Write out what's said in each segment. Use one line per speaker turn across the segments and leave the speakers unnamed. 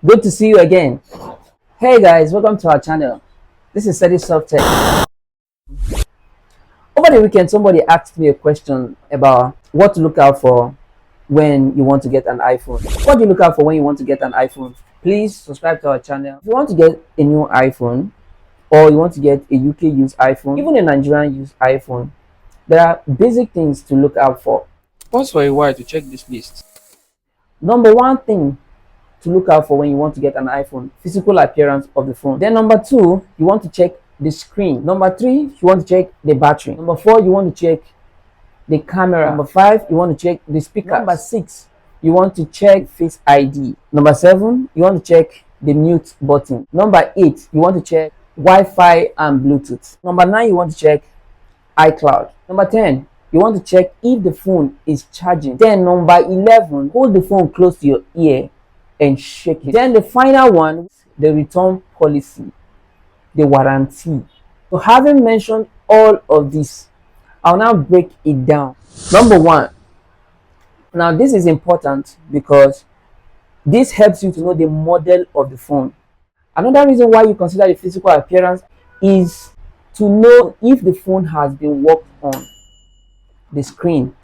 Good to see you again. Hey guys, welcome to our channel. This is Study Soft Tech. Over the weekend, somebody asked me a question about what to look out for when you want to get an iPhone. What do you look out for when you want to get an iPhone? Please subscribe to our channel. If you want to get a new iPhone or you want to get a UK used iPhone, even a Nigerian used iPhone, there are basic things to look out for.
Pause for a while to check this list.
Number one thing to look out for when you want to get an iPhone: physical appearance of the phone. Then number two, you want to check the screen. Number three, you want to check the battery. Number four, you want to check the camera. Number five, you want to check the speaker. Number six, you want to check Face ID. Number seven, you want to check the mute button. Number eight, you want to check Wi-Fi and Bluetooth. Number nine, you want to check iCloud. Number 10, you want to check if the phone is charging. Then number 11, hold the phone close to your ear and shake it. Then the final one, the return policy, the warranty. So having mentioned all of this, I'll now break it down. Number one, now this is important because this helps you to know the model of the phone. Another reason why you consider the physical appearance is to know if the phone has been worked on. The screen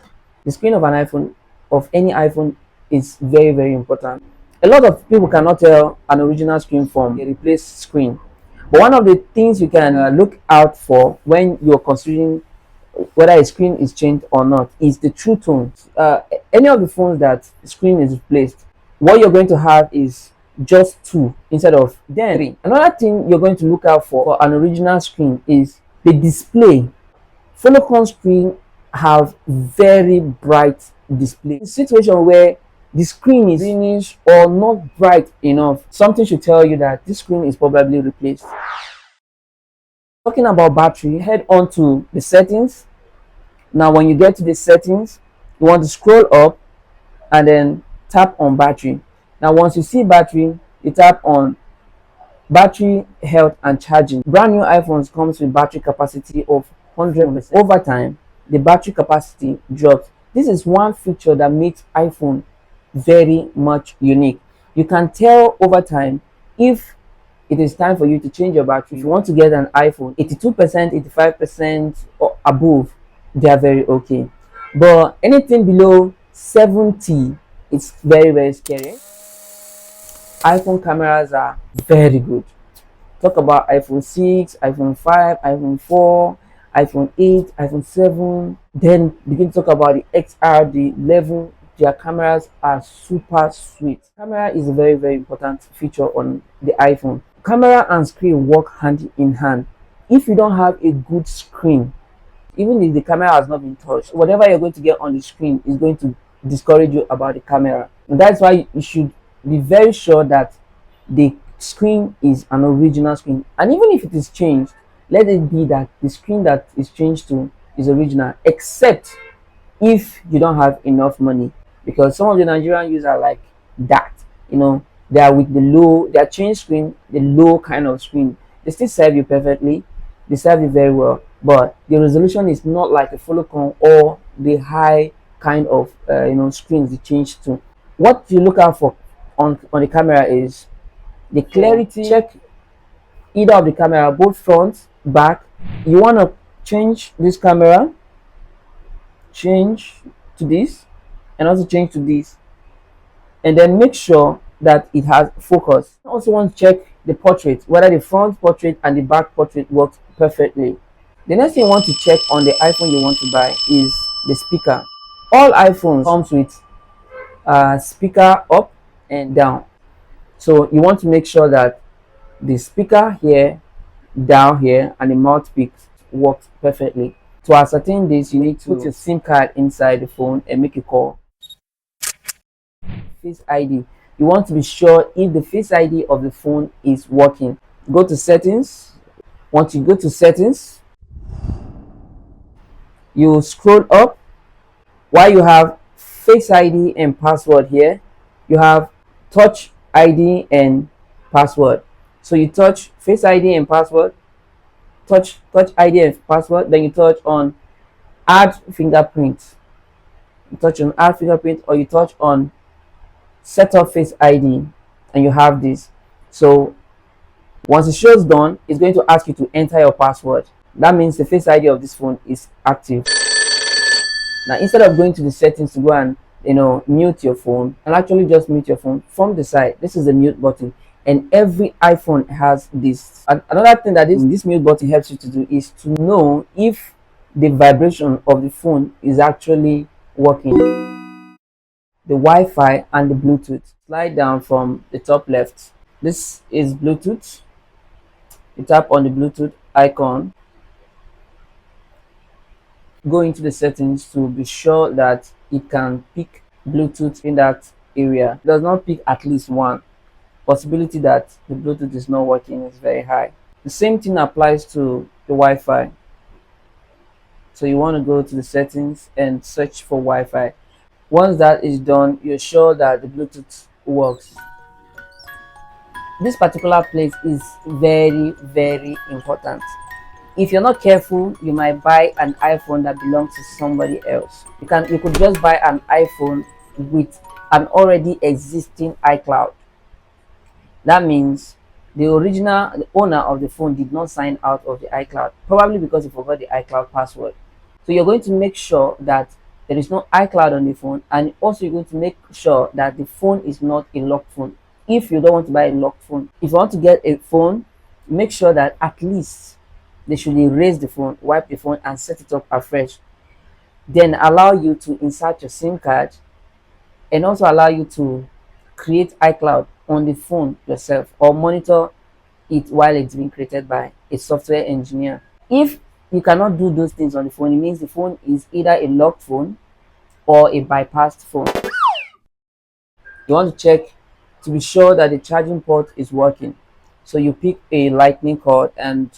of an iPhone, of any iPhone, is very, very important. A lot of people cannot tell an original screen from a replaced screen, but one of the things you can look out for when you're considering whether a screen is changed or not is the true tone. Any of the phones that screen is replaced, what you're going to have is just two instead of then three. Another thing you're going to look out for an original screen is the display. Phone screen have very bright display. In a situation where the screen is greenish or not bright enough, something should tell you that this screen is probably replaced. Talking about battery, head on to the settings. Now when you get to the settings, you want to scroll up and then tap on battery. Now once you see battery, you tap on battery health and charging. Brand new iPhones comes with battery capacity of 100%. Over time, the battery capacity drops. This is one feature that makes iPhone very much unique. You can tell over time if it is time for you to change your battery. If you want to get an iPhone 82%, 85% or above, they are very okay, but anything below 70, it's very, very scary. iPhone cameras are very good. Talk about iPhone 6, iPhone 5, iPhone 4, iPhone 8, iPhone 7. Then begin to talk about the XR, the 11. Their cameras are super sweet. Camera is a very, very important feature on the iPhone. Camera and screen work hand in hand. If you don't have a good screen, even if the camera has not been touched, whatever you're going to get on the screen is going to discourage you about the camera. And that's why you should be very sure that the screen is an original screen. And even if it is changed, let it be that the screen that is changed to is original, except if you don't have enough money, because some of the Nigerian users are like that. They are with the low, they are changed screen, the low kind of screen. They still serve you perfectly, they serve you very well, but the resolution is not like a Folocon or the high kind of screens they change to. What you look out for on the camera is the clarity. Check either of the camera, both front, back. You want to change this camera, change to this, and also change to this, and then make sure that it has focus. You also want to check the portrait, whether the front portrait and the back portrait works perfectly. The next thing you want to check on the iPhone you want to buy is the speaker. All iPhones comes with speaker up and down, so you want to make sure that the speaker here, down here, and the mouthpiece works perfectly. To ascertain this, you need to put your SIM card inside the phone and make a call. Face ID. You want to be sure if the Face ID of the phone is working. Go to settings. Once you go to settings, you scroll up. While you have Face ID and password here, you have Touch ID and password. So you touch Face ID and password, touch ID and password, then you touch on Add Fingerprint. You touch on Add Fingerprint, or you touch on Set up Face ID. and you have this. So once it shows done, it's going to ask you to enter your password. That means the Face ID of this phone is active. Now, instead of going to the settings to go and mute your phone, and actually just mute your phone from the side. This is the mute button, and every iPhone has this. And another thing that this mute button helps you to do is to know if the vibration of the phone is actually working. The Wi-Fi and the Bluetooth. Slide down from the top left. This is Bluetooth. You tap on the Bluetooth icon. Go into the settings to be sure that it can pick Bluetooth in that area. It does not pick at least one. Possibility that the Bluetooth is not working is very high. The same thing applies to the Wi-Fi. So you want to go to the settings and search for Wi-Fi. Once that is done, you're sure that the Bluetooth works. This particular place is very, very important. If you're not careful, you might buy an iPhone that belongs to somebody else. You could just buy an iPhone with an already existing iCloud. That means the owner of the phone did not sign out of the iCloud, probably because he forgot the iCloud password. So you're going to make sure that there is no iCloud on the phone, and also you're going to make sure that the phone is not a locked phone. If you don't want to buy a locked phone, if you want to get a phone, make sure that at least they should erase the phone, wipe the phone, and set it up afresh. Then allow you to insert your SIM card, and also allow you to create iCloud on the phone yourself, or monitor it while it's being created by a software engineer. If you cannot do those things on the phone, it means the phone is either a locked phone or a bypassed phone. You want to check to be sure that the charging port is working. So you pick a lightning cord, and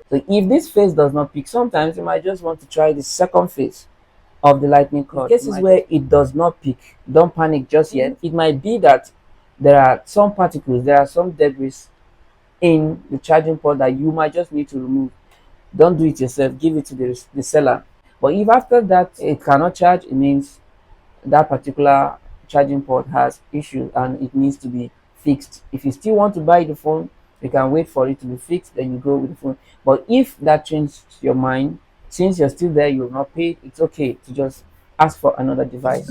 so if this phase does not pick, sometimes you might just want to try the second phase of the lightning cord. In cases where it does not pick, don't panic just yet. It might be that there are some particles, there are some debris in the charging port that you might just need to remove. Don't do it yourself, give it to the seller. But if after that it cannot charge, it means that particular charging port has issues and it needs to be fixed. If you still want to buy the phone, you can wait for it to be fixed, then you go with the phone. But if that changes your mind, since you're still there, you've not paid, it's okay to just ask for another device.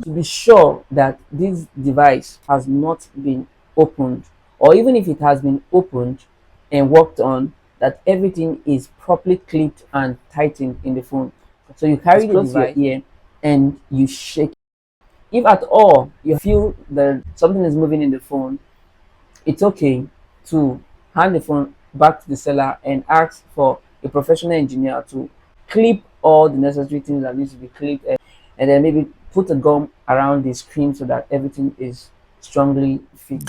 To be sure that this device has not been opened, or even if it has been opened and worked on, that everything is properly clipped and tightened in the phone. So you carry the device to your ear and you shake. If at all you feel that something is moving in the phone, it's okay to hand the phone back to the seller and ask for a professional engineer to clip all the necessary things that needs to be clipped, and then maybe put a gum around the screen so that everything is strongly fixed.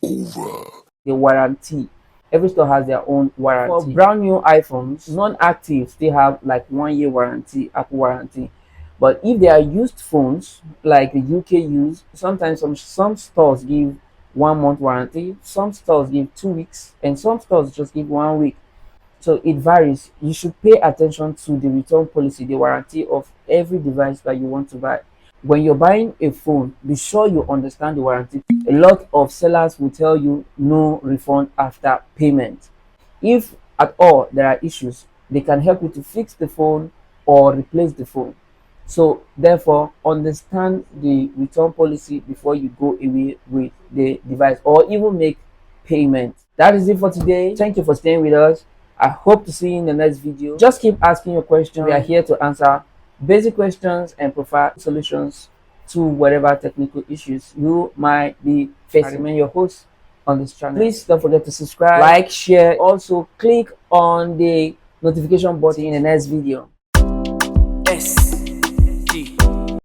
The warranty. Every store has their own warranty. For brand new iPhones, non-active, they have like 1 year warranty, Apple warranty. But if they are used phones, like the UK use, sometimes some stores give 1 month warranty, some stores give 2 weeks, and some stores just give 1 week. So it varies. You should pay attention to the return policy, the warranty of every device that you want to buy. When you're buying a phone, be sure you understand the warranty. A lot of sellers will tell you no refund after payment. If at all there are issues, they can help you to fix the phone or replace the phone. So therefore, understand the return policy before you go away with the device or even make payment. That is it for today. Thank you for staying with us. I hope to see you in the next video. Just keep asking your questions. We are here to answer basic questions and provide solutions to whatever technical issues you might be facing. I remain your host on this channel. Please don't forget to subscribe, like, share. Also click on the notification button in the next video. Yes.